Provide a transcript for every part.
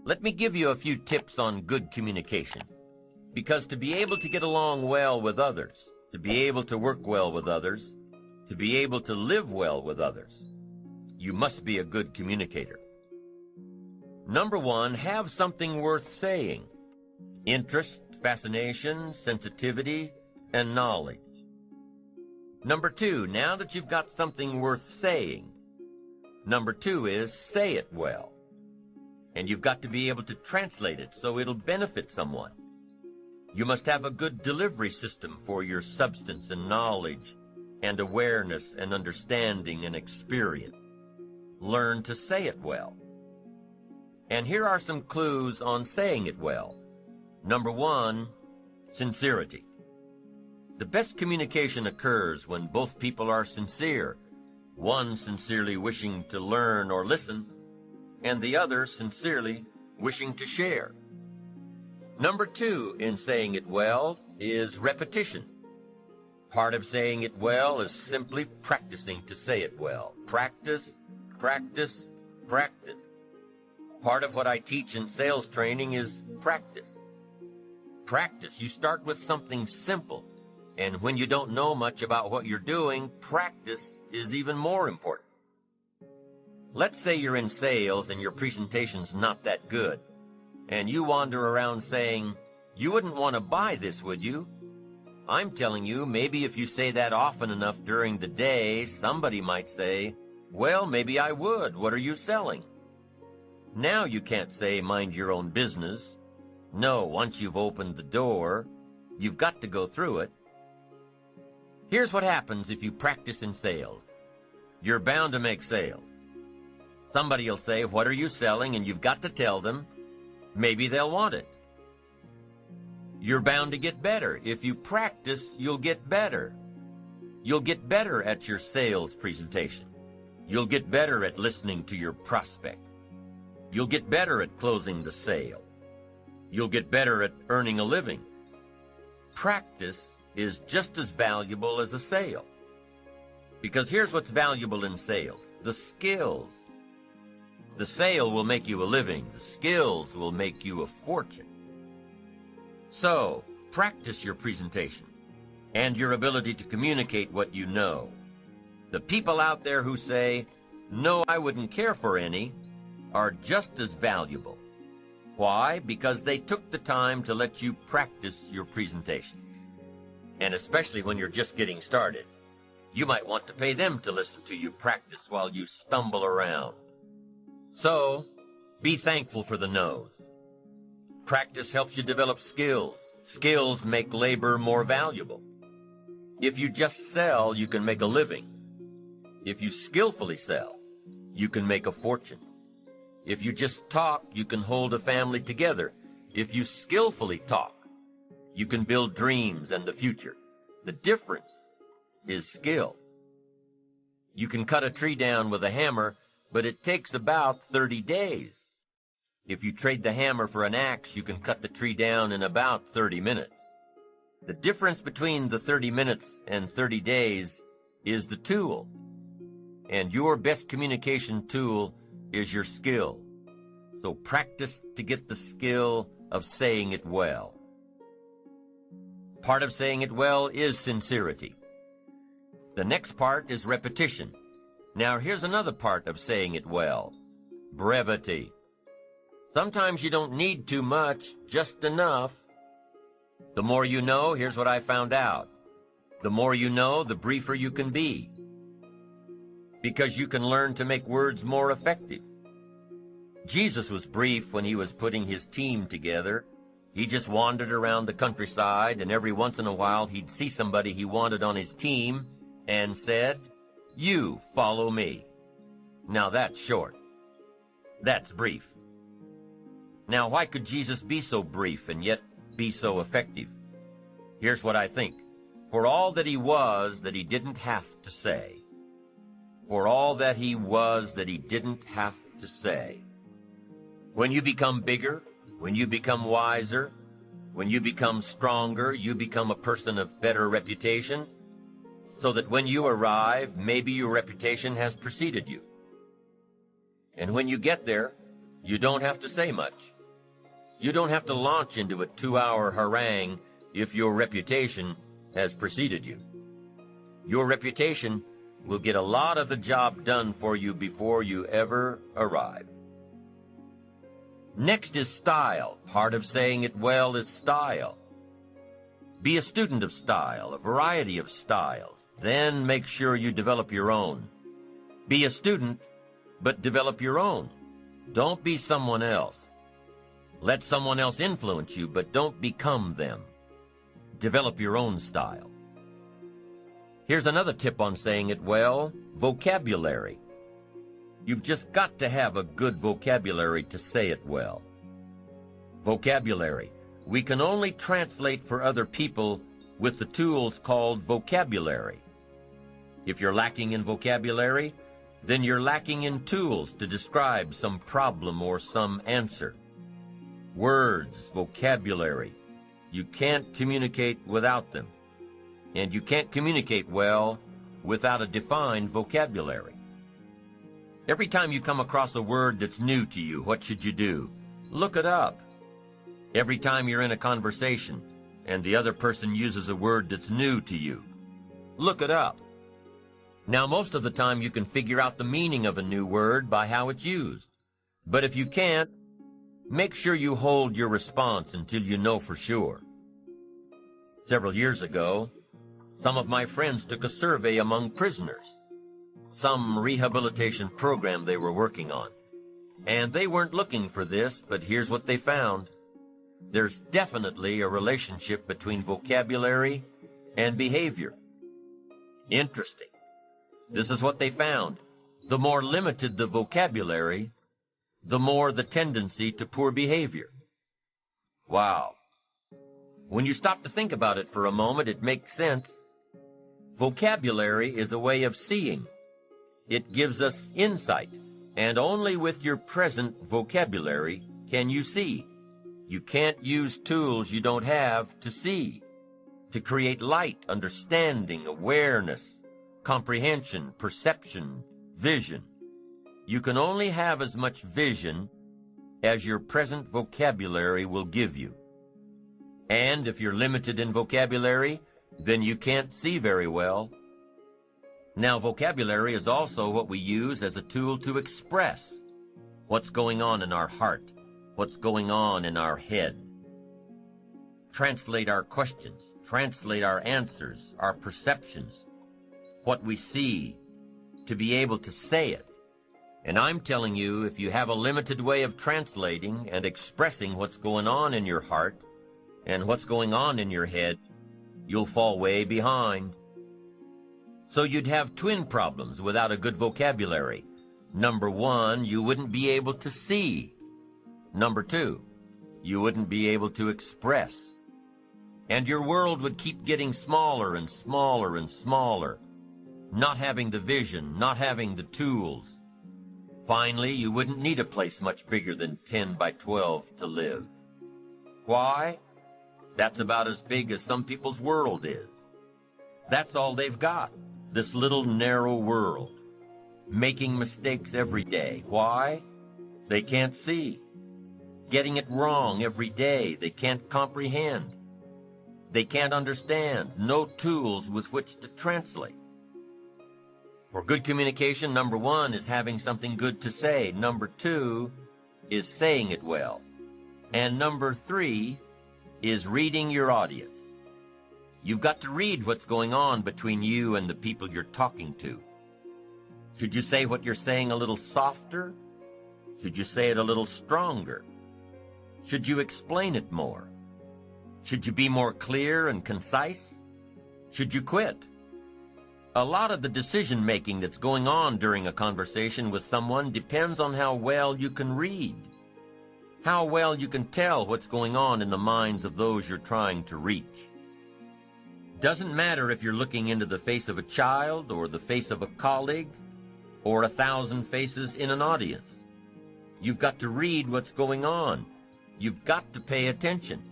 Let me give you a few tips on good communication. Because to be able to get along well with others, to be able to work well with others, to be able to live well with others, you must be a good communicator. Number one, have something worth saying. Interest, fascination, sensitivity, and knowledge. Number two, now that you've got something worth saying, number two is say it well. And you've got to be able to translate it so it'll benefit someone. You must have a good delivery system for your substance and knowledge and awareness and understanding and experience. Learn to say it well. And here are some clues on saying it well. Number one, sincerity. The best communication occurs when both people are sincere, one sincerely wishing to learn or listen, and the other sincerely wishing to share. Number two in saying it well is repetition. Part of saying it well is simply practicing to say it well. Practice, practice, practice. Part of what I teach in sales training is practice. Practice. You start with something simple, and when you don't know much about what you're doing, practice is even more important. Let's say you're in sales and your presentation's not that good, and you wander around saying, "You wouldn't want to buy this, would you?" I'm telling you, maybe if you say that often enough during the day, somebody might say, "Well, maybe I would. What are you selling?" Now you can't say, "Mind your own business." No, once you've opened the door, you've got to go through it. Here's what happens if you practice in sales. You're bound to make sales. Somebody will say, "What are you selling?" and you've got to tell them. Maybe they'll want it. You're bound to get better. If you practice, you'll get better. You'll get better at your sales presentation. You'll get better at listening to your prospect. You'll get better at closing the sale. You'll get better at earning a living. Practice is just as valuable as a sale. Because here's what's valuable in sales: the skills. The sale will make you a living. The skills will make you a fortune. So, practice your presentation and your ability to communicate what you know. The people out there who say, "No, I wouldn't care for any," are just as valuable. Why? Because they took the time to let you practice your presentation. And especially when you're just getting started, you might want to pay them to listen to you practice while you stumble around. So, be thankful for the no's. Practice helps you develop skills. Skills make labor more valuable. If you just sell, you can make a living. If you skillfully sell, you can make a fortune. If you just talk, you can hold a family together. If you skillfully talk, you can build dreams and the future. The difference is skill. You can cut a tree down with a hammer, but it takes about 30 days. If you trade the hammer for an axe, you can cut the tree down in about 30 minutes. The difference between the 30 minutes and 30 days is the tool. And your best communication tool is your skill. So practice to get the skill of saying it well. Part of saying it well is sincerity. The next part is repetition. Now here's another part of saying it well: brevity. Sometimes you don't need too much, just enough. The more you know, here's what I found out. The more you know, the briefer you can be. Because you can learn to make words more effective. Jesus was brief when he was putting his team together. He just wandered around the countryside, and every once in a while he'd see somebody he wanted on his team and said, "You follow me." Now that's short. That's brief. Now why could Jesus be so brief and yet be so effective? Here's what I think. For all that he was that he didn't have to say. For all that he was that he didn't have to say. When you become bigger, when you become wiser, when you become stronger, you become a person of better reputation, so that when you arrive, maybe your reputation has preceded you. And when you get there, You don't have to say much. You don't have to launch into a 2-hour harangue if your reputation has preceded you. Your reputation will get a lot of the job done for you before you ever arrive. Next is style. Part of saying it well is style. Be a student of style, a variety of styles. Then make sure you develop your own. Be a student, but develop your own. Don't be someone else. Let someone else influence you, but don't become them. Develop your own style. Here's another tip on saying it well: vocabulary. You've just got to have a good vocabulary to say it well. Vocabulary. We can only translate for other people with the tools called vocabulary. If you're lacking in vocabulary, then you're lacking in tools to describe some problem or some answer. Words, vocabulary. You can't communicate without them. And you can't communicate well without a defined vocabulary. Every time you come across a word that's new to you, what should you do? Look it up. Every time you're in a conversation and the other person uses a word that's new to you, look it up. Now, most of the time you can figure out the meaning of a new word by how it's used. But if you can't, make sure you hold your response until you know for sure. Several years ago, some of my friends took a survey among prisoners, some rehabilitation program they were working on. And they weren't looking for this, but here's what they found. There's definitely a relationship between vocabulary and behavior. Interesting. This is what they found. The more limited the vocabulary, the more the tendency to poor behavior. Wow. When you stop to think about it for a moment, it makes sense. Vocabulary is a way of seeing. It gives us insight, and only with your present vocabulary can you see. You can't use tools you don't have to see, to create light, understanding, awareness, comprehension, perception, vision. You can only have as much vision as your present vocabulary will give you. And if you're limited in vocabulary, then you can't see very well. Now, vocabulary is also what we use as a tool to express what's going on in our heart, what's going on in our head. Translate our questions, translate our answers, our perceptions, what we see, to be able to say it. And I'm telling you, if you have a limited way of translating and expressing what's going on in your heart and what's going on in your head, you'll fall way behind. So you'd have twin problems without a good vocabulary. Number one, you wouldn't be able to see. Number two, you wouldn't be able to express. And your world would keep getting smaller and smaller and smaller, not having the vision, not having the tools. Finally, you wouldn't need a place much bigger than 10 by 12 to live. Why? That's about as big as some people's world is. That's all they've got, this little narrow world, making mistakes every day. Why? They can't see. Getting it wrong every day. They can't comprehend. They can't understand. No tools with which to translate. For good communication, number one is having something good to say. Number two is saying it well. And number three is reading your audience. You've got to read what's going on between you and the people you're talking to. Should you say what you're saying a little softer? Should you say it a little stronger? Should you explain it more? Should you be more clear and concise? Should you quit? A lot of the decision-making that's going on during a conversation with someone depends on how well you can read, how well you can tell what's going on in the minds of those you're trying to reach. Doesn't matter if you're looking into the face of a child or the face of a colleague or 1,000 faces in an audience. You've got to read what's going on. You've got to pay attention.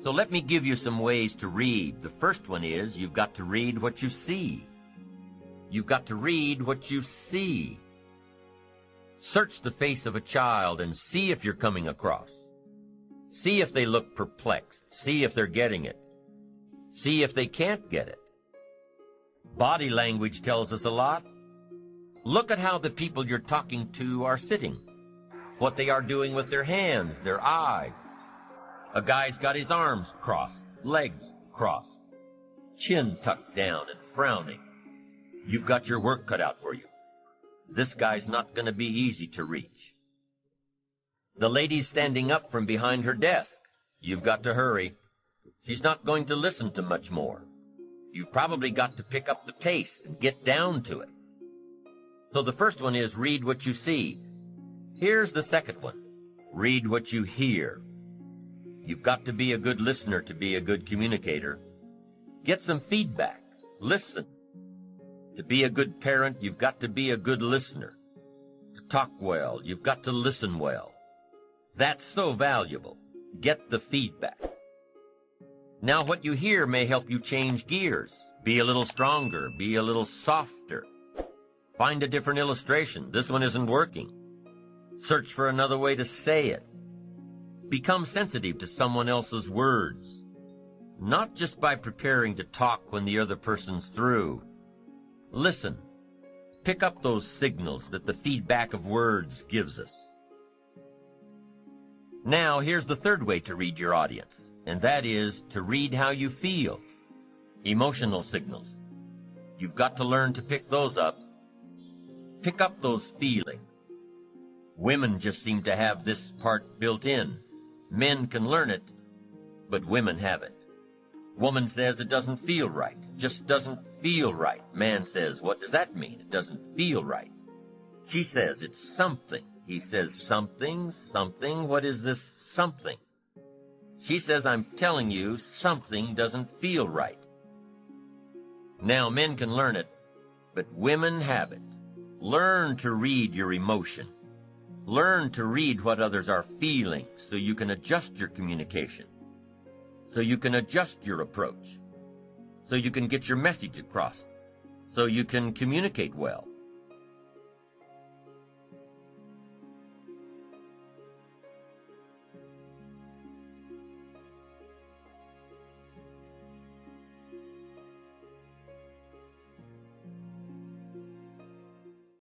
So let me give you some ways to read. The first one is you've got to read what you see. You've got to read what you see. Search the face of a child and see if you're coming across. See if they look perplexed. See if they're getting it. See if they can't get it. Body language tells us a lot. Look at how the people you're talking to are sitting, what they are doing with their hands, their eyes. A guy's got his arms crossed, legs crossed, chin tucked down and frowning. You've got your work cut out for you. This guy's not going to be easy to reach. The lady's standing up from behind her desk. You've got to hurry. She's not going to listen to much more. You've probably got to pick up the pace and get down to it. So the first one is read what you see. Here's the second one. Read what you hear. You've got to be a good listener to be a good communicator. Get some feedback. Listen. To be a good parent, you've got to be a good listener. To talk well, you've got to listen well. That's so valuable. Get the feedback. Now what you hear may help you change gears. Be a little stronger. Be a little softer. Find a different illustration. This one isn't working. Search for another way to say it. Become sensitive to someone else's words. Not just by preparing to talk when the other person's through. Listen. Pick up those signals that the feedback of words gives us. Now, here's the third way to read your audience, and that is to read how you feel. Emotional signals. You've got to learn to pick those up. Pick up those feelings. Women just seem to have this part built in. Men can learn it, but women haven't. Woman says it doesn't feel right. Just doesn't feel right. Man says, what does that mean? It doesn't feel right. She says it's something. He says something, something. What is this something? She says, I'm telling you, something doesn't feel right. Now, men can learn it, but women haven't. Learn to read your emotion. Learn to read what others are feeling so you can adjust your communication, so you can adjust your approach, so you can get your message across, so you can communicate well.